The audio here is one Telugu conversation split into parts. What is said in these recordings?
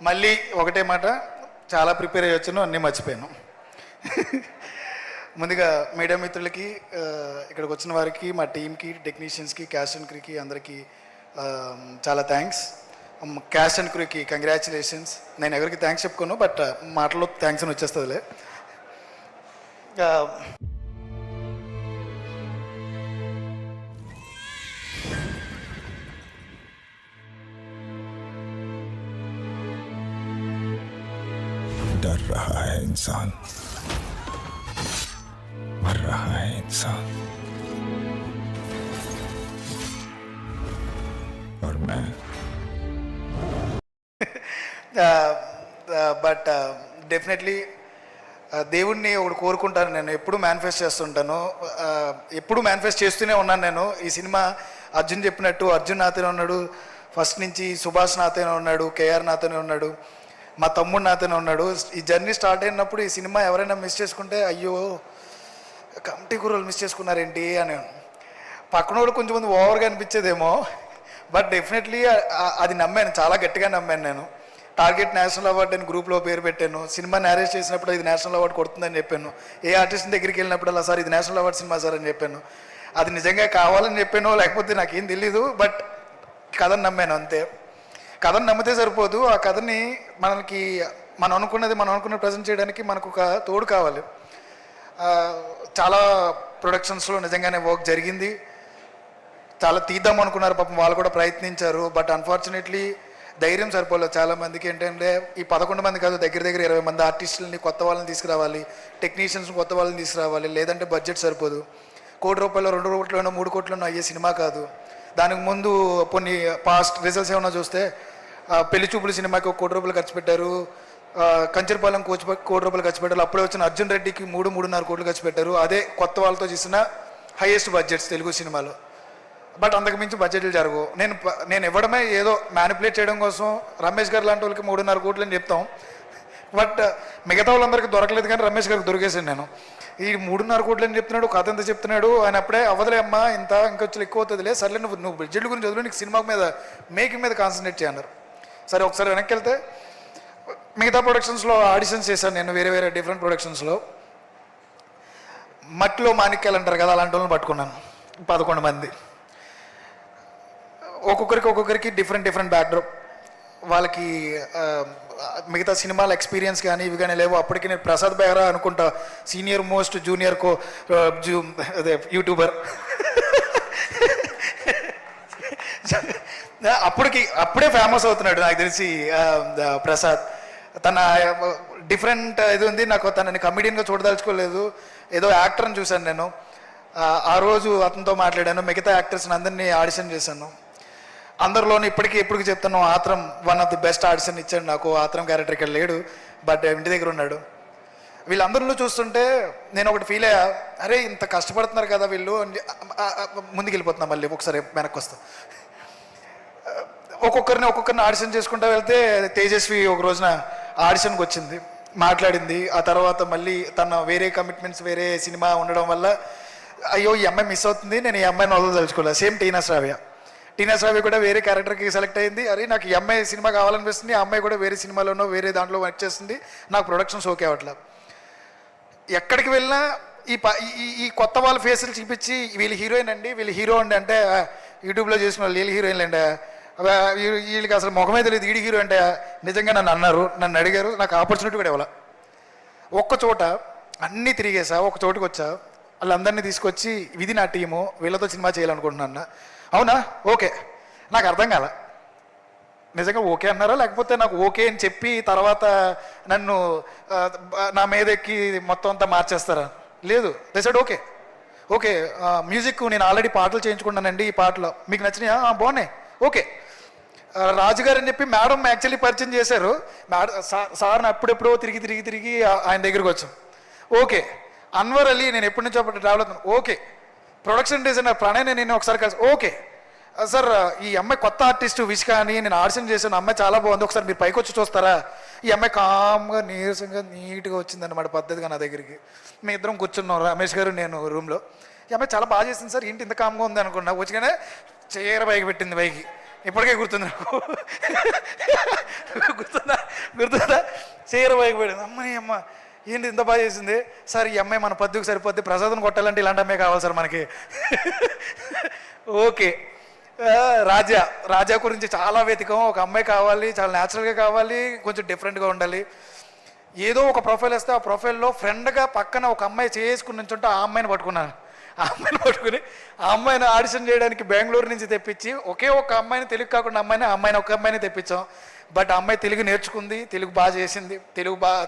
మళ్ళీ ఒకటే మాట, చాలా ప్రిపేర్ అయ్యొచ్చును, అన్నీ మర్చిపోయాను. ముందుగా మీడియా మిత్రులకి, ఇక్కడికి వచ్చిన వారికి, మా టీంకి, టెక్నీషియన్స్కి, క్యాస్ట్ అండ్ క్రూకి అందరికీ చాలా థ్యాంక్స్. క్యాస్ట్ అండ్ క్రూకి కంగ్రాచులేషన్స్. నేను ఎవరికి థ్యాంక్స్ చెప్పుకోను, బట్ మాటలో థ్యాంక్స్ అని వచ్చేస్తుందిలే. डर रहा है इंसान, मर रहा है इंसान, और मैं బట్ డెఫినెట్లీ దేవుణ్ణి ఒకటి కోరుకుంటాను. నేను ఎప్పుడు మేనిఫెస్ట్ చేస్తుంటాను, ఎప్పుడు మేనిఫెస్ట్ చేస్తూనే ఉన్నాను. నేను ఈ సినిమా అర్జున్ చెప్పినట్టు అర్జున్ నాతోనే ఉన్నాడు ఫస్ట్ నుంచి, సుభాష్ నాతోనే ఉన్నాడు, కేఆర్ నాతోనే ఉన్నాడు, మా తమ్ముడు నాతోనే ఉన్నాడు. ఈ జర్నీ స్టార్ట్ అయినప్పుడు ఈ సినిమా ఎవరైనా మిస్ చేసుకుంటే అయ్యో కమిటీ కుర్రలు మిస్ చేసుకున్నారేంటి అని పక్కన కూడా కొంచెం మంది ఓవర్గా అనిపించేదేమో. బట్ డెఫినెట్లీ అది నమ్మాను, చాలా గట్టిగా నమ్మాను. నేను టార్గెట్ నేషనల్ అవార్డు అని గ్రూప్లో పేరు పెట్టాను. సినిమా నేరేట్ చేసినప్పుడు ఇది నేషనల్ అవార్డు కొడుతుందని చెప్పాను. ఏ ఆర్టిస్ట్ దగ్గరికి వెళ్ళినప్పుడు అలా సార్ ఇది నేషనల్ అవార్డు సినిమా సార్ అని చెప్పాను. అది నిజంగా కావాలని చెప్పాను, లేకపోతే నాకేం తెలీదు. బట్ కథను నమ్మాను అంతే. కథను నమ్మితే సరిపోదు, ఆ కథని మనం అనుకున్నది ప్రజెంట్ చేయడానికి మనకు ఒక తోడు కావాలి. చాలా ప్రొడక్షన్స్లో నిజంగానే వర్క్ జరిగింది, చాలా తీద్దాం అనుకున్నారు, పాపం వాళ్ళు కూడా ప్రయత్నించారు. బట్ అన్ఫార్చునేట్లీ ధైర్యం సరిపోలేదు చాలామందికి. ఏంటంటే ఈ 11 మంది కాదు, దగ్గర 20 మంది ఆర్టిస్టులని, కొత్త వాళ్ళని తీసుకురావాలి, టెక్నీషియన్స్ కొత్త వాళ్ళని తీసుకురావాలి, లేదంటే బడ్జెట్ సరిపోదు. ₹1 కోటి 2 కోట్లనో 3 కోట్లనో అయ్యే సినిమా కాదు. దానికి ముందు కొన్ని పాస్ట్ రిజల్ట్స్ ఏమన్నా చూస్తే పెళ్లి చూపుల సినిమాకి ₹1 కోటి ఖర్చు పెట్టారు, కంచరపాలెం ₹1 కోటి ఖర్చు పెట్టారు. అప్పుడే వచ్చిన అర్జున్ రెడ్డికి 3-3.5 కోట్లు ఖర్చు పెట్టారు. అదే కొత్త వాళ్ళతో చేసిన హైయెస్ట్ బడ్జెట్స్ తెలుగు సినిమాలో. బట్ అంతకు మించి బడ్జెట్లు జరగవు. నేను ఇవ్వడమే ఏదో మ్యానిపులేట్ చేయడం కోసం. రమేష్ గారు లాంటి వాళ్ళకి 3.5 కోట్లు అని చెప్తాం, బట్ మిగతా వాళ్ళందరికీ దొరకలేదు. కానీ రమేష్ గారికి దొరికేసాను నేను. ఈ 3.5 కోట్లు అని చెప్తున్నాడు, కథ ఎంత చెప్తున్నాడు ఆయన. అప్పుడే అవ్వదులే అమ్మా, ఇంకొంచెం ఎక్కువ అవుతుందిలే, సర్లే నువ్వు బడ్జెట్ గురించి చదువు, నీకు సినిమా మీద మేకింగ్ మీద కాన్సన్ట్రేట్ చేయన్నారు. సరే ఒకసారి వెనక్కి వెళ్తే మిగతా ప్రొడక్షన్స్లో ఆడిషన్స్ చేశాను నేను, వేరే డిఫరెంట్ ప్రొడక్షన్స్లో. మట్టిలో మాణిక్యాలు అంటారు కదా, అలాంటి వాళ్ళని పట్టుకున్నాను 11 మంది. ఒక్కొక్కరికి డిఫరెంట్ బ్యాక్డ్రాప్. వాళ్ళకి మిగతా సినిమాల ఎక్స్పీరియన్స్ కానీ ఇవి కానీ లేవు. అప్పటికి నేను ప్రసాద్ బెహ్రా అనుకుంటా, సీనియర్ మోస్ట్ జూనియర్ అదే యూట్యూబర్. అప్పుడే ఫేమస్ అవుతున్నాడు నాకు తెలిసి ప్రసాద్. తన డిఫరెంట్ ఇది ఉంది. నాకు తనని కమెడియన్గా చూడదలుచుకోలేదు, ఏదో యాక్టర్ని చూశాను నేను. ఆ రోజు అతనితో మాట్లాడాను, మిగతా యాక్టర్స్ని అందరినీ ఆడిషన్ చేశాను. అందరిలోనూ ఎప్పుడు చెప్తాను, Athram one of the best audition ఇచ్చాడు నాకు. ఆత్రం క్యారెక్టర్ ఇక్కడ లేడు, బట్ ఇంటి దగ్గర ఉన్నాడు. వీళ్ళందరిలో చూస్తుంటే నేను ఒకటి ఫీల్ అయ్యా, అరే ఇంత కష్టపడుతున్నారు కదా వీళ్ళు అని. ముందుకు వెళ్ళిపోతున్నా, మళ్ళీ ఒకసారి వెనక్కి వస్తా. ఒక్కొక్కరిని ఆడిషన్ చేసుకుంటూ వెళ్తే తేజస్వి ఒక రోజున ఆడిషన్కి వచ్చింది, మాట్లాడింది. ఆ తర్వాత మళ్ళీ తన వేరే కమిట్మెంట్స్, వేరే సినిమా ఉండడం వల్ల అయ్యో ఈ అమ్మాయి మిస్ అవుతుంది, నేను ఈ అమ్మాయిని వదలదలుచుకోలేదు. సేమ్ టీనా శ్రావ్య కూడా వేరే క్యారెక్టర్కి సెలెక్ట్ అయింది. అరే నాకు ఈ అమ్మాయి సినిమా కావాలనిపిస్తుంది, ఆ అమ్మాయి కూడా వేరే సినిమాలోనో వేరే దాంట్లో వర్క్ చేస్తుంది, నాకు ప్రొడక్షన్స్ ఓకే అవ్వట్లా. ఎక్కడికి వెళ్ళినా ఈ కొత్త వాళ్ళ ఫేసులు చూపించి వీళ్ళు హీరోయిన్ అండి, వీళ్ళు హీరో అండి అంటే, యూట్యూబ్లో చేసిన వాళ్ళు వీళ్ళు హీరోయిన్లు అండి, వీళ్ళకి అసలు ముఖమే తెలియదు, ఈడి హీరో అంటే. నిజంగా నన్ను అడిగారు, నాకు ఆపర్చునిటీ కూడా ఇవ్వాల. ఒక్క చోట అన్నీ తిరిగేసా, ఒక చోటుకి వచ్చా, వాళ్ళందరినీ తీసుకొచ్చి ఇది నా టీము, వీళ్ళతో సినిమా చేయాలనుకుంటున్నా. అవునా, ఓకే. నాకు అర్థం కాల, నిజంగా ఓకే అన్నారా లేకపోతే నాకు ఓకే అని చెప్పి తర్వాత నన్ను నా మీద ఎక్కి మొత్తం అంతా మార్చేస్తారా? లేదు, దే సెడ్ ఓకే. మ్యూజిక్ నేను ఆల్రెడీ పాటలు చేయించుకున్నానండి, ఈ పాటలో మీకు నచ్చినాయా? బాగున్నాయి, ఓకే. రాజుగారు అని చెప్పి మేడం యాక్చువల్లీ పరిచయం చేశారు. సార్ని అప్పుడెప్పుడో తిరిగి ఆయన దగ్గరికి వచ్చాం. ఓకే. అన్వర్ అలీ నేను ఎప్పటి నుంచో ట్రావెల్ అవుతున్నాను, ఓకే. ప్రొడక్షన్ డిజైనర్ ప్రణయ్ నేను ఒకసారి కలిసి, ఓకే సార్ ఈ అమ్మాయి కొత్త ఆర్టిస్టు విష్క అని నేను ఆడిషన్ చేశాను, అమ్మాయి చాలా బాగుంది, ఒకసారి మీరు పైకి వచ్చి చూస్తారా? ఈ అమ్మాయి కామ్గా నీరసంగా నీట్గా వచ్చిందన్నమాట పద్ధతిగా నా దగ్గరికి. మీ ఇద్దరం కూర్చున్నాం, రమేష్ గారు నేను రూమ్లో. ఈ అమ్మాయి చాలా బాగా చేసింది సార్, ఏంటి ఇంత కామ్గా ఉంది అనుకున్నా. వచ్చిగానే చీర పైకి పెట్టింది, పైకి ఇప్పటికే గుర్తుంది నాకు. గుర్తుందా చీర వైపోయాడు. అమ్మ ఏంటి ఇంత బాగా చేసింది సార్, ఈ అమ్మాయి మన పద్దుకు సరిపోద్ది, ప్రసాదం కొట్టాలంటే ఇలాంటి అమ్మాయి కావాలి సార్ మనకి. ఓకే, రాజా గురించి చాలా వెతికం. ఒక అమ్మాయి కావాలి, చాలా న్యాచురల్గా కావాలి, కొంచెం డిఫరెంట్గా ఉండాలి. ఏదో ఒక ప్రొఫైల్ వస్తే ఆ ప్రొఫైల్లో ఫ్రెండ్గా పక్కన ఒక అమ్మాయి చేసుకుని నుంచుంటే ఆ అమ్మాయిని పట్టుకున్నాను. ఆ అమ్మాయిని పట్టుకుని ఆ అమ్మాయిని ఆడిషన్ చేయడానికి బెంగళూరు నుంచి తెప్పించి, ఒకే ఒక అమ్మాయిని, తెలుగు కాకుండా అమ్మాయిని ఒక అమ్మాయిని తెప్పించాం. బట్ ఆ అమ్మాయి తెలుగు నేర్చుకుంది, తెలుగు బాగా చేసింది,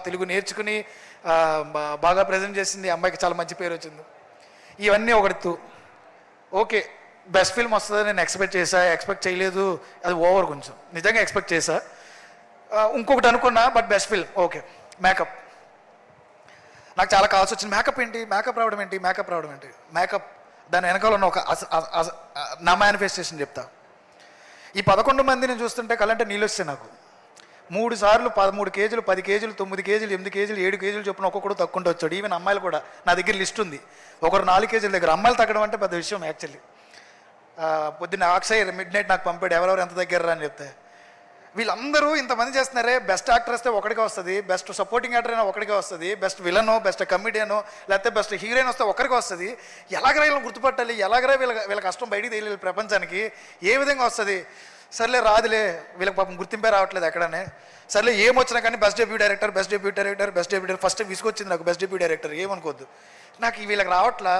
తెలుగు నేర్చుకుని బాగా ప్రజెంట్ చేసింది. అమ్మాయికి చాలా మంచి పేరు వచ్చింది. ఇవన్నీ ఒకటి. ఓకే, బెస్ట్ ఫిల్మ్ వస్తుందని నేను ఎక్స్పెక్ట్ చేయలేదు, అది ఓవర్, కొంచెం నిజంగా ఎక్స్పెక్ట్ చేశా. ఇంకొకటి అనుకున్నా, but best film. Okay, makeup నాకు చాలా కావాల్సి వచ్చింది. మేకప్ రావడం ఏంటి, మేకప్ దాని వెనకాల ఉన్న ఒక నా మేనిఫెస్టేషన్ చెప్తా. ఈ 11 మందిని చూస్తుంటే కళ్ళంటే నీళ్ళు వస్తాయి నాకు. 3 సార్లు 13 కేజీలు, 10 కేజీలు, 9 కేజీలు, 8 కేజీలు, 7 కేజీలు చొప్పున ఒక్కొక్కడు తక్కుంటూ వచ్చాడు. ఈవెన్ అమ్మాయిలు కూడా నా దగ్గర లిస్ట్ ఉంది. ఒకరు 4 కేజీల దగ్గర. అమ్మాయిలు తగ్గడం అంటే పెద్ద విషయం యాక్చువల్లీ. పొద్దున్న అక్షయ్ మిడ్ నైట్ నాకు పంపాడు, ఎవరెవరు ఎంత దగ్గర అని చెప్తే. వీళ్ళందరూ ఇంతమంది చేస్తున్నారే, బెస్ట్ యాక్టర్ వస్తే ఒకటికే వస్తుంది, బెస్ట్ సపోర్టింగ్ యాక్టర్ అయినా ఒకటికే వస్తుంది, బెస్ట్ విలనో, బెస్ట్ కమెడియనో, లేకపోతే బెస్ట్ హీరోయిన్ వస్తే ఒకరికి వస్తుంది. ఎలాగరా వీళ్ళని గుర్తుపట్టాలి, ఎలాగరా వీళ్ళ కష్టం బయటికి తెలియలేదు ప్రపంచానికి, ఏ విధంగా వస్తుంది? సర్లే రాదులే, వీళ్ళకి పాపం గుర్తింపే రావట్లేదు ఎక్కడనే. సర్లే ఏమొచ్చినా కానీ బెస్ట్ డెబ్యూ డైరెక్టర్ ఫస్ట్ విసుకొచ్చింది నాకు. బెస్ట్ డెబ్యూ డైరెక్టర్ ఏమనుకోవద్దు, నాకు వీళ్ళకి రావట్లా.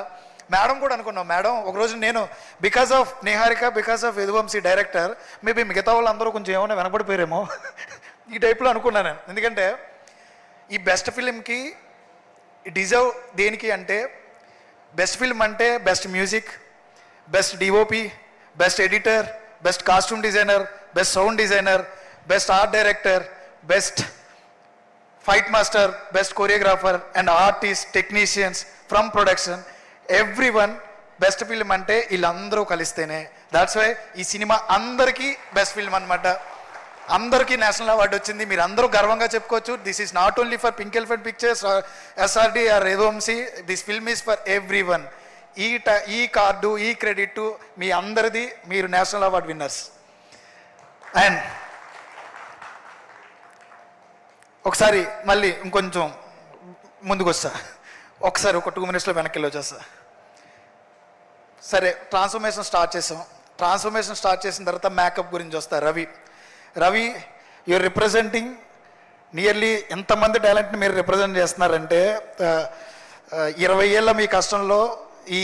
మేడం కూడా అనుకున్నాం. మేడం ఒకరోజు నేను because of Niharika, because of Yaduvanshi director, maybe మిగతా వాళ్ళు అందరూ కొంచెం ఏమైనా వెనపడిపోయారేమో ఈ టైప్లో అనుకున్నాను నేను. ఎందుకంటే ఈ బెస్ట్ ఫిలింకి డిజర్వ్ దేనికి అంటే, బెస్ట్ ఫిల్మ్ అంటే best music, best DOP, best editor, best costume designer, best sound designer, best art director, best fight master, best choreographer and artist, technicians from production, everyone. Best film అంటే వీళ్ళందరూ కలిస్తేనే. దాట్స్ వై ఈ సినిమా అందరికీ బెస్ట్ ఫిల్మ్ అనమాట. అందరికీ నేషనల్ అవార్డు వచ్చింది. మీరు అందరూ గర్వంగా చెప్పుకోవచ్చు. This is not only for pink elephant pictures, SRD or Yaduvamsi. This film is for everyone. ఈ కార్డు, ఈ క్రెడిట్ మీ అందరిది. మీరు నేషనల్ అవార్డు విన్నర్స్. అండ్ ఒకసారి మళ్ళీ ఇంకొంచెం ముందుకు వస్తా, ఒకసారి ఒక 2 minutesలో వెనక్కి వెళ్ళి వచ్చేస్తా. సరే, ట్రాన్స్ఫర్మేషన్ స్టార్ట్ చేసిన తర్వాత మేకప్ గురించి వస్తా. రవి యూఆర్ రిప్రజెంటింగ్ నియర్లీ ఎంతమంది టాలెంట్ని మీరు రిప్రజెంట్ చేస్తున్నారంటే, 20 ఏళ్ళ మీ కష్టంలో ఈ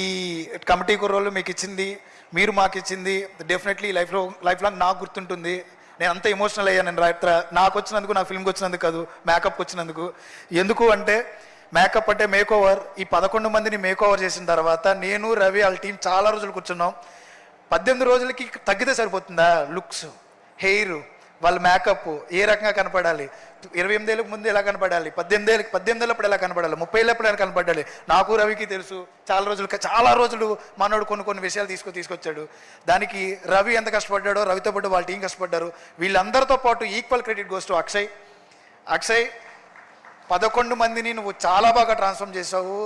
కమిటీ కుర్రోళ్ళు మీకు ఇచ్చింది, మీరు మాకు ఇచ్చింది డెఫినెట్లీ లైఫ్ లాంగ్ నాకు గుర్తుంటుంది. నేను అంత ఎమోషనల్ అయ్యాను. నేను నాకు వచ్చినందుకు, నా ఫిల్మ్కి వచ్చినందుకు కాదు, మేకప్కి వచ్చినందుకు. ఎందుకు అంటే మేకప్ అంటే మేక్ ఓవర్. ఈ 11 మందిని మేక్ ఓవర్ చేసిన తర్వాత నేను, రవి, వాళ్ళ టీం చాలా రోజులు కూర్చున్నాం. 18 రోజులకి తగ్గితే సరిపోతుందా? లుక్స్, హెయిర్, వాళ్ళ మేకప్ ఏ రకంగా కనపడాలి, 28 ఏళ్ళకి ముందు ఎలా కనపడాలి, 18 ఏళ్ళప్పుడు ఎలా కనపడాలి, 30 ఏళ్ళప్పుడు ఎలా కనపడాలి, నాకు రవికి తెలుసు. చాలా రోజులు మనోడు కొన్ని విషయాలు తీసుకొచ్చాడు. దానికి రవి ఎంత కష్టపడ్డాడో, రవితో పాటు వాళ్ళ టీం కష్టపడ్డారు. వీళ్ళందరితో పాటు equal credit goes to Akshay 11 మందిని నువ్వు చాలా బాగా ట్రాన్స్ఫార్మ్ చేసావు.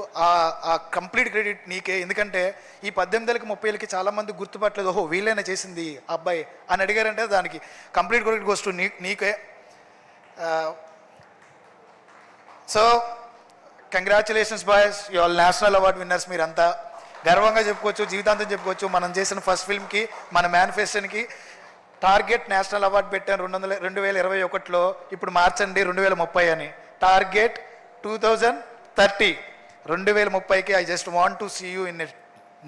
ఆ కంప్లీట్ క్రెడిట్ నీకే. ఎందుకంటే ఈ 18 ఏళ్ళకి 30 ఏళ్ళకి చాలా మంది గుర్తుపట్టలేదు, ఓహో వీళ్ళైనా చేసింది అబ్బాయి అని అడిగారంటే దానికి కంప్లీట్ క్రెడిట్ గోస్ టు నీకే. So congratulations boys, you all national award winners. మీరంతా గర్వంగా చెప్పుకోవచ్చు, జీవితాంతం చెప్పుకోవచ్చు. మనం చేసిన ఫస్ట్ ఫిల్మ్కి, మన మేనిఫెస్టోకి టార్గెట్ నేషనల్ అవార్డు పెట్టాను 2021లో. ఇప్పుడు మార్చండి 2030 అని. టార్గెట్ 2030. 2030కి I just want to see you in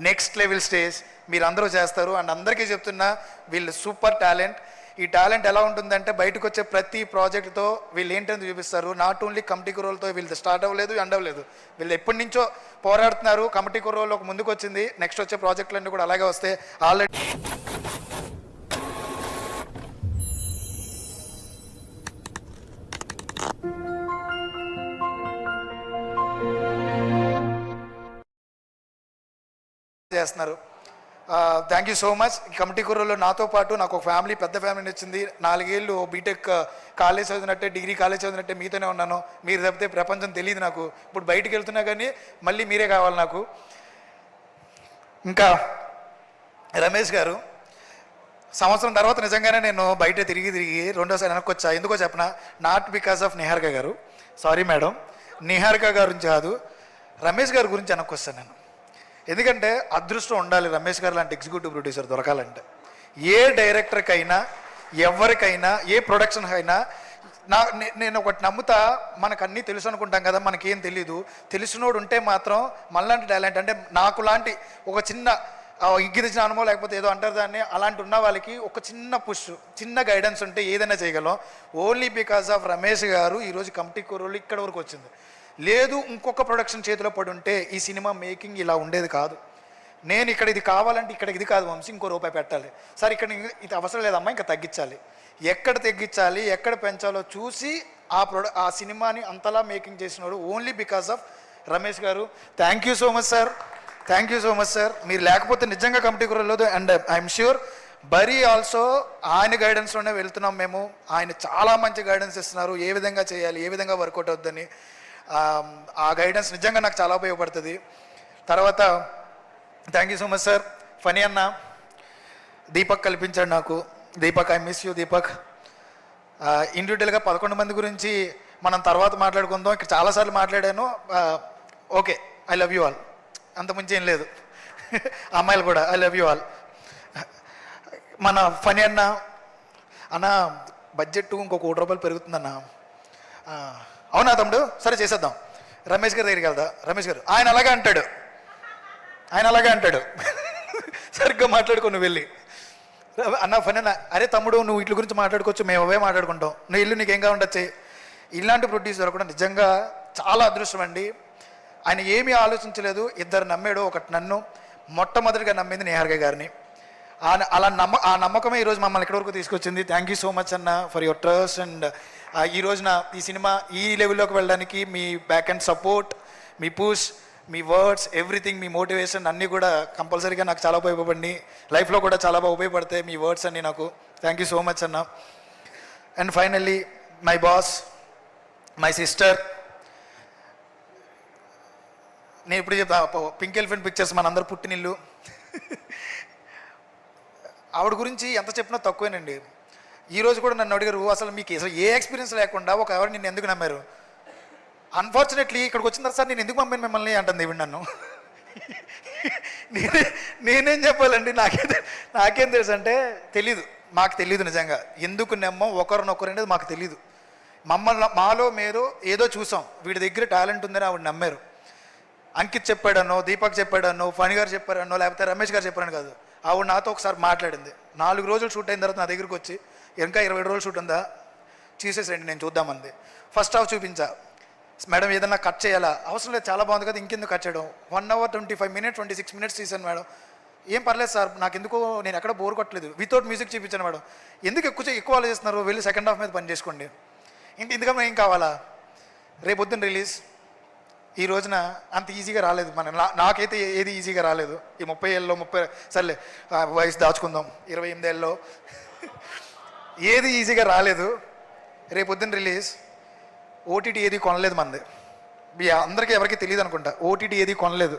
next level stage. మీరు అందరూ చేస్తారు. అండ్ అందరికీ చెప్తున్నా, వీళ్ళు సూపర్ టాలెంట్. ఈ టాలెంట్ ఎలా ఉంటుందంటే, బయటకు వచ్చే ప్రతి ప్రాజెక్ట్తో వీళ్ళు ఏంటని చూపిస్తారు. నాట్ ఓన్లీ కమిటీ కుర్రోలతో వీళ్ళు స్టార్ట్ అవ్వలేదు, ఎండ్ అవ్వలేదు. వీళ్ళు ఎప్పటి నుంచో పోరాడుతున్నారు. కమిటీ కుర్రోలు ఒక ముందుకు వచ్చింది. నెక్స్ట్ వచ్చే ప్రాజెక్టులన్నీ కూడా అలాగే వస్తాయి. ఆల్రెడీ చేస్తున్నారు. Thank you so much. Committee కుర్రోళ్ళు నాతో పాటు నాకు ఒక ఫ్యామిలీ, పెద్ద ఫ్యామిలీని వచ్చింది. 4 ఏళ్ళు బీటెక్ కాలేజ్ చదివినట్టే, డిగ్రీ కాలేజ్ చదివినట్టే మీతోనే ఉన్నాను. మీరు తప్పితే ప్రపంచం తెలియదు నాకు. ఇప్పుడు బయటికి వెళ్తున్నా కానీ మళ్ళీ మీరే కావాలి నాకు. ఇంకా రమేష్ గారు, సంవత్సరం తర్వాత నిజంగానే నేను బయట తిరిగి రెండోసారి వెనక్కి వచ్చా. ఎందుకో చెప్పనా, నాట్ బికాస్ ఆఫ్ నిహారిక గారు, సారీ మేడం, నిహారిక గారి గురించి కాదు, రమేష్ గారి గురించి వెనక్కి వస్తాను నేను. ఎందుకంటే అదృష్టం ఉండాలి రమేష్ గారు లాంటి ఎగ్జిక్యూటివ్ ప్రొడ్యూసర్ దొరకాలంటే. ఏ డైరెక్టర్కైనా, ఎవరికైనా, ఏ ప్రొడక్షన్కి అయినా నేను ఒకటి నమ్ముతా, మనకు అన్నీ తెలుసు అనుకుంటాం కదా, మనకేం తెలీదు. తెలిసినోడు ఉంటే మాత్రం మనలాంటి టాలెంట్, అంటే నాకు లాంటి ఒక చిన్న ఇగ్గిదిచ్చిన అనుభవం, లేకపోతే ఏదో అంటారు దాన్ని, అలాంటి ఉన్న వాళ్ళకి ఒక చిన్న పుష్, చిన్న గైడెన్స్ ఉంటే ఏదైనా చేయగలం. ఓన్లీ బికాస్ ఆఫ్ రమేష్ గారు ఈరోజు కమిటీ కూరలు ఇక్కడ వరకు వచ్చింది. లేదు ఇంకొక ప్రొడక్షన్ చేతిలో పడి ఉంటే ఈ సినిమా మేకింగ్ ఇలా ఉండేది కాదు. నేను ఇక్కడ ఇది కావాలంటే ఇక్కడ ఇది కాదు వంశీ, ఇంకో రూపాయి పెట్టాలి సార్, ఇక్కడ ఇది అవసరం లేదమ్మా, ఇంకా తగ్గించాలి, ఎక్కడ తగ్గించాలి, ఎక్కడ పెంచాలో చూసి ఆ సినిమాని అంతలా మేకింగ్ చేసినాడు only because of Ramesh garu. Thank you so much sir, thank you so much sir. మీరు లేకపోతే నిజంగా కమిటీ కుర్రలేదు. అండ్ ఐఎమ్ ష్యూర్ బరీ ఆల్సో ఆయన గైడెన్స్లోనే వెళ్తున్నాం మేము. ఆయన చాలా మంచి గైడెన్స్ ఇస్తున్నారు, ఏ విధంగా చేయాలి, ఏ విధంగా వర్కౌట్ అవుద్దని. ఆ గైడెన్స్ నిజంగా నాకు చాలా ఉపయోగపడుతుంది. తర్వాత thank you so much sir. Phani అన్న, దీపక్ కల్పించాడు నాకు. Deepak, I miss you Deepak. ఇండివిజువల్గా 11 మంది గురించి మనం తర్వాత మాట్లాడుకుందాం. ఇక్కడ చాలాసార్లు మాట్లాడాను. Okay, I love you all, అంతకుమించి ఏం లేదు. అమ్మాయిలు కూడా ఐ లవ్ యూ ఆల్. మన ఫనీ అన్న బడ్జెట్ ఇంకొక ₹1 పెరుగుతుందన్న. అవునా తమ్ముడు, సరే చేసేద్దాం. రమేష్ గారి దగ్గరికి వెళ్దా. రమేష్ గారు ఆయన అలాగే అంటాడు, సరిగ్గా మాట్లాడుకో నువ్వు వెళ్ళి. అన్న ఫనీ అన్న, అరే తమ్ముడు నువ్వు వీటి గురించి మాట్లాడుకోవచ్చు, మేము అవే మాట్లాడుకుంటాం, నువ్వు ఇల్లు నీకేం కావాలంటే. ఇలాంటి ప్రొడ్యూసర్ కూడా నిజంగా చాలా అదృష్టం అండి. ఆయన ఏమీ ఆలోచించలేదు, ఇద్దరు నమ్మాడు. ఒకటి నన్ను, మొట్టమొదటిగా నమ్మింది నిహారిక గారిని. ఆ నమ్మకమే ఈరోజు మమ్మల్ని ఎక్కడి వరకు తీసుకొచ్చింది. థ్యాంక్ యూ సో మచ్ అన్న ఫర్ యువర్ ట్రస్ట్. అండ్ ఈ రోజున ఈ సినిమా ఈ లెవెల్లోకి వెళ్ళడానికి మీ బ్యాక్ అండ్ సపోర్ట్, మీ పుష్, మీ వర్డ్స్, ఎవ్రీథింగ్, మీ మోటివేషన్ అన్నీ కూడా కంపల్సరీగా నాకు చాలా ఉపయోగపడి, లైఫ్లో కూడా చాలా బాగా ఉపయోగపడతాయి మీ వర్డ్స్ అన్నీ నాకు. థ్యాంక్ యూ సో మచ్ అన్న. And finally my boss, my sister. నేను ఇప్పుడు చెప్తా, పింక్ ఎలిఫెంట్ పిక్చర్స్ మనందరూ పుట్టినిల్లు. ఆవిడ గురించి ఎంత చెప్పినా తక్కువేనండి. ఈరోజు కూడా నన్ను అడిగారు, అసలు మీకు అసలు ఏ ఎక్స్పీరియన్స్ లేకుండా ఒక ఎవరు నిన్ను ఎందుకు నమ్మారు. అన్ఫార్చునేట్లీ ఇక్కడికి వచ్చిన తర్వాత సార్ నేను ఎందుకు పంపాను మిమ్మల్ని అంటుంది ఈవిడ నన్ను. నేనేం చెప్పాలండి, నాకేం తెలుసు అంటే మాకు తెలీదు నిజంగా ఎందుకు నమ్మం ఒకరినొకరు అనేది మాకు తెలీదు. మాలో మీరు ఏదో చూసాం, వీడి దగ్గర టాలెంట్ ఉందని ఆవిడ నమ్మారు. అంకిత్ చెప్పాడనో, దీపక్ చెప్పాడనో, ఫణి గారు చెప్పారనో, లేకపోతే రమేష్ గారు చెప్పారని కాదు, ఆవిడ నాతో ఒకసారి మాట్లాడింది. 4 రోజులు షూట్ అయిన తర్వాత నా దగ్గరికి వచ్చి, ఇంకా 27 రోజులు షూట్ ఉందా, చూసేసండి నేను చూద్దామంది. ఫస్ట్ హాఫ్ చూపించా, మేడం ఏదన్నా కట్ చేయాలా, అవసరం లేదు చాలా బాగుంది కదా ఇంకెందుకు కట్ చేయడం, 1 hour 25 minutes 26 minutes తీసాను మేడం. ఏం పర్లేదు సార్, నాకు ఎందుకో నేను ఎక్కడ బోర్ కొట్టలేదు, వితౌట్ మ్యూజిక్ చూపించాను మేడం. ఎందుకు ఎక్కువ ఆలోచిస్తున్నారు, వెళ్ళి సెకండ్ హాఫ్ మీద పని చేసుకోండి, ఇంతకన్నా ఏం కావాలా. రేపొద్దున రిలీజ్. ఈ రోజున అంత ఈజీగా రాలేదు నాకైతే ఏది ఈజీగా రాలేదు. ఈ 30 ఏళ్ళలో సర్లే వయసు దాచుకుందాం, 28 ఏళ్ళలో ఏది ఈజీగా రాలేదు. రేపొద్దున రిలీజ్. ఓటీటీ ఏది కొనలేదు మనది, అందరికీ ఎవరికి తెలియదు అనుకుంటా. ఓటీటీ ఏది కొనలేదు.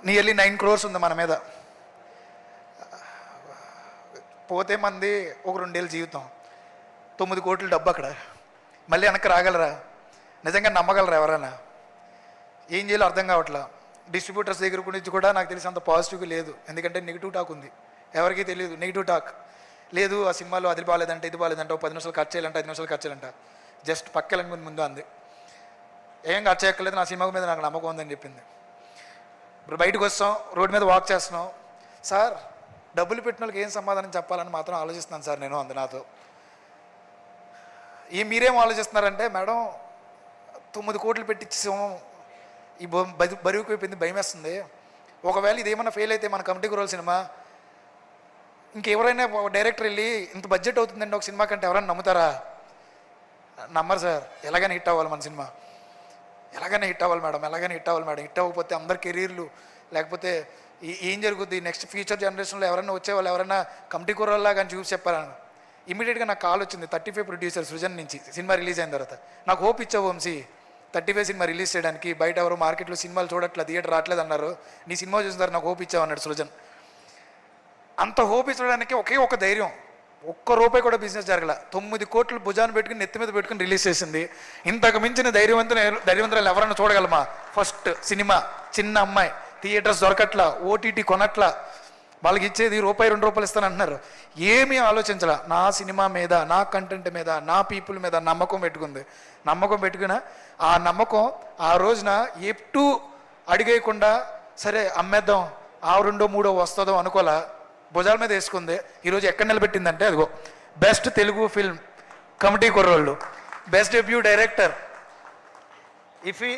నియర్లీ 9 crores ఉంది మన మీద. పోతే మంది ఒక 2 ఏళ్ళ జీవితం, 9 కోట్ల డబ్బు అక్కడ. మళ్ళీ వెనక్కి రాగలరా, నిజంగా నమ్మగలరా ఎవరైనా? ఏం చేయాలో అర్థం కావట్లా. డిస్ట్రిబ్యూటర్స్ దగ్గర గురించి కూడా నాకు తెలిసి అంత పాజిటివ్గా లేదు, ఎందుకంటే నెగిటివ్ టాక్ ఉంది. ఎవరికీ తెలియదు నెగిటివ్ టాక్ లేదు. ఆ సినిమాలో అది బాగాలేదంటే ఇది బాగాలేదంటే 10 నిమిషాలు కట్ చేయాలంటే 5 నిమిషాలు కట్ చేయాలంట. జస్ట్ పక్కలంగా ముందు అంది, ఏం కట్ చేయక్కర్లేదు, నా సినిమా మీద నాకు నమ్మకం ఉందని చెప్పింది. ఇప్పుడు బయటకు వస్తాం, రోడ్డు మీద వాక్ చేస్తున్నాం, సార్ డబ్బులు పెట్టిన వాళ్ళకి ఏం సమాధానం చెప్పాలని మాత్రం ఆలోచిస్తున్నాను సార్ నేను. అంది నాతో. మీరేం ఆలోచిస్తున్నారంటే, మేడం 9 కోట్లు పెట్టించాము, ఈ బరువుకు అయిపోయింది, భయం వేస్తుంది, ఒకవేళ ఇదేమన్నా ఫెయిల్ అయితే మన కమిటీ కుర్రోళ్ళ సినిమా ఇంకెవరైనా డైరెక్టర్ వెళ్ళి ఇంత బడ్జెట్ అవుతుందండి ఒక సినిమా కంటే ఎవరైనా నమ్ముతారా? నమ్మరు సార్. ఎలాగైనా హిట్ అవ్వాలి మన సినిమా, ఎలాగైనా హిట్ అవ్వాలి మేడం, ఎలాగైనా హిట్ అవ్వాలి మేడం. హిట్ అవ్వకపోతే అందరి కెరీర్లు, లేకపోతే ఏం జరుగుద్ది నెక్స్ట్ ఫ్యూచర్ జనరేషన్లో ఎవరైనా వచ్చేవాళ్ళు ఎవరైనా కమిటీ కుర్రోళ్ళలా కానీ చూసి చెప్పారని. ఇమీడియట్గా నాకు కాల్ వచ్చింది 35 ప్రొడ్యూసర్ సృజన్ నుంచి. సినిమా రిలీజ్ అయిన తర్వాత నాకు హోప్ ఇచ్చావు వంశీ, 35 సినిమా రిలీజ్ చేయడానికి. బయట ఎవరు మార్కెట్లో సినిమాలు చూడట్లా, థియేటర్ రావట్లేదు అన్నారు, నీ సినిమా చూసిన నాకు హోప్ ఇచ్చావు అన్నాడు సృజన్. అంత హోప్ ఇచ్చడానికి ఒకే ఒక ధైర్యం, ఒక్క రూపాయి కూడా బిజినెస్ జరగల. 9 కోట్లు భుజాన్ని పెట్టుకుని నెత్తి మీద పెట్టుకుని రిలీజ్ చేసింది. ఇంతకు మించిన ధైర్యవంతులు ఎవరైనా చూడగలమా? ఫస్ట్ సినిమా, చిన్న అమ్మాయి, థియేటర్స్ దొరకట్లా, ఓటీటీ కొనట్లా, వాళ్ళకి ఇచ్చేది ₹2 ఇస్తానంటున్నారు. ఏమీ ఆలోచించాల. నా సినిమా మీద, నా కంటెంట్ మీద, నా పీపుల్ మీద నమ్మకం పెట్టుకున్న ఆ నమ్మకం ఆ రోజున ఎప్పుడు అడిగేయకుండా సరే అమ్మేద్దాం, 2-3 వస్తుందో అనుకోలా, భుజాల మీద వేసుకుంది. ఈరోజు ఎక్కడ నిలబెట్టిందంటే అదిగో బెస్ట్ తెలుగు ఫిల్మ్ కమిటీ కుర్రోళ్ళు, బెస్ట్ డెబ్యూ డైరెక్టర్ ఇఫీ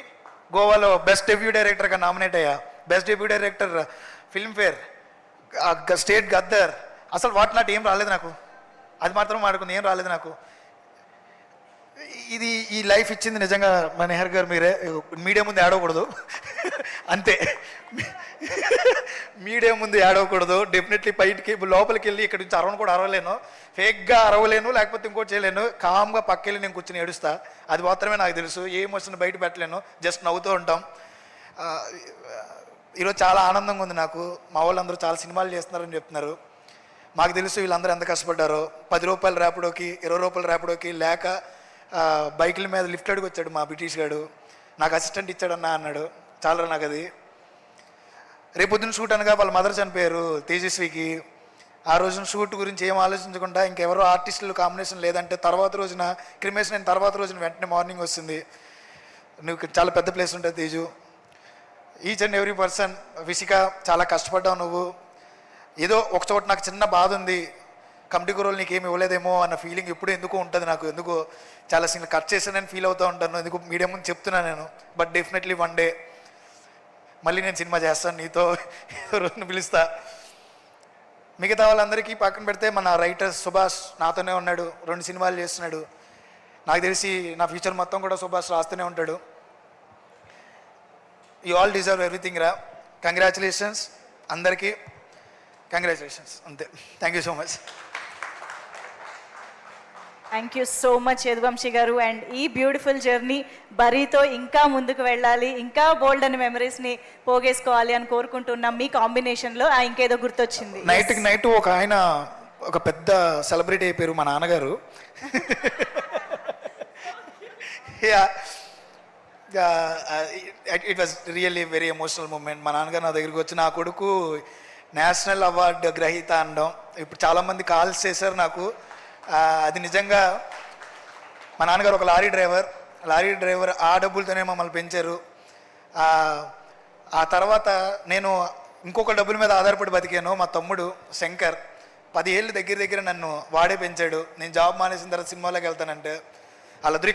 గోవాలో బెస్ట్ డెబ్యూ డైరెక్టర్గా నామినేట్ అయ్యా, best debut director Filmfare, state Gaddar. అసలు వాటి నాటి ఏం రాలేదు నాకు, అది మాత్రం మాడుకుంది, ఏం రాలేదు నాకు. ఇది ఈ లైఫ్ ఇచ్చింది నిజంగా మా నెహర్ గారు. మీరే మీడియా ముందు ఏడవకూడదు అంతే, మీడియా ముందు ఏడవకూడదు. డెఫినెట్లీ బయటికి లోపలికి వెళ్ళి ఇక్కడ నుంచి కూడా అరవలేను, ఫేక్గా అరవలేను, లేకపోతే ఇంకోటి చేయలేను. కామ్గా పక్కెళ్ళి నేను కూర్చొని ఏడుస్తా, అది మాత్రమే నాకు తెలుసు. ఏ ఎమోషన్ బయట పెట్టలేను, జస్ట్ నవ్వుతూ ఉంటాం. ఈరోజు చాలా ఆనందంగా ఉంది నాకు. మా వాళ్ళందరూ చాలా సినిమాలు చేస్తున్నారని చెప్తున్నారు. మాకు తెలుసు వీళ్ళందరూ ఎంత కష్టపడ్డారో. ₹10 ర్యాపిడోకి, ₹20 ర్యాపిడోకి లేక బైకుల మీద లిఫ్ట్ అడిగి వచ్చాడు మా బ్రిటిష్ గాడు, నాకు అసిస్టెంట్ ఇచ్చాడన్నా అన్నాడు. చాలా నాకు అది. రేపొద్దున షూట్ అనగా వాళ్ళ మదర్ చనిపోయారు తేజస్వికి. ఆ రోజున షూట్ గురించి ఏం ఆలోచించకుండా ఇంకెవరో ఆర్టిస్టులు కాంబినేషన్ లేదంటే తర్వాత రోజున క్రిమేషన్ అయిన తర్వాత రోజున వెంటనే మార్నింగ్ వస్తుంది. నువ్వు చాలా పెద్ద ప్లేస్ ఉంటుంది Teju. Each and every person, Vishika చాలా కష్టపడ్డావు నువ్వు. ఏదో ఒక చోట నాకు చిన్న బాధ ఉంది, కమిటీ కుర్రోలు నీకేమి ఇవ్వలేదేమో అన్న ఫీలింగ్ ఎప్పుడు ఎందుకు ఉంటుంది నాకు. ఎందుకు చాలా సీన్లు కట్ చేశానని ఫీల్ అవుతూ ఉంటాను, ఎందుకు మీడియా ముందు చెప్తున్నాను నేను. బట్ డెఫినెట్లీ వన్ డే మళ్ళీ నేను సినిమా చేస్తాను, నీతో రోజును పిలుస్తా. మిగతా వాళ్ళందరికీ పక్కన పెడితే మన రైటర్ సుభాష్ నాతోనే ఉన్నాడు, 2 సినిమాలు చేస్తున్నాడు. నాకు తెలిసి నా ఫ్యూచర్ మొత్తం కూడా సుభాష్ రాస్తూనే ఉంటాడు. యూ ఆల్ డిజర్వ్ ఎవ్రీథింగ్ రా. కంగ్రాచులేషన్స్ అందరికీ, కంగ్రాచులేషన్స్ అంతే. Thank you so much. Thank you so much Yaduvanshi గారు. అండ్ ఈ బ్యూటిఫుల్ జర్నీ బరీతో ఇంకా ముందుకు వెళ్ళాలి, ఇంకా బోల్డ్ అని మెమరీస్ని పోగేసుకోవాలి అని కోరుకుంటున్నాం. మీ కాంబినేషన్లో ఇంకేదో గుర్తొచ్చింది. నైట్ ఒక ఆయన, ఒక పెద్ద సెలబ్రిటీ అయిపోయారు మా నాన్నగారు. It was really very emotional moment. మా నాన్నగారు నా దగ్గరికి వచ్చి, నా కొడుకు నేషనల్ అవార్డు గ్రహీత అనడం. ఇప్పుడు చాలామంది కాల్స్ చేశారు నాకు. అది నిజంగా మా నాన్నగారు ఒక లారీ డ్రైవర్, ఆ డబ్బులతోనే మమ్మల్ని పెంచారు. ఆ తర్వాత నేను ఇంకొక డబ్బుల మీద ఆధారపడి బతికాను. మా తమ్ముడు శంకర్ 10 ఏళ్ళు దగ్గర నన్ను వాడే పెంచాడు. నేను జాబ్ మానేసిన తర్వాత సినిమాలోకి వెళ్తానంటే వాళ్ళిద్దరు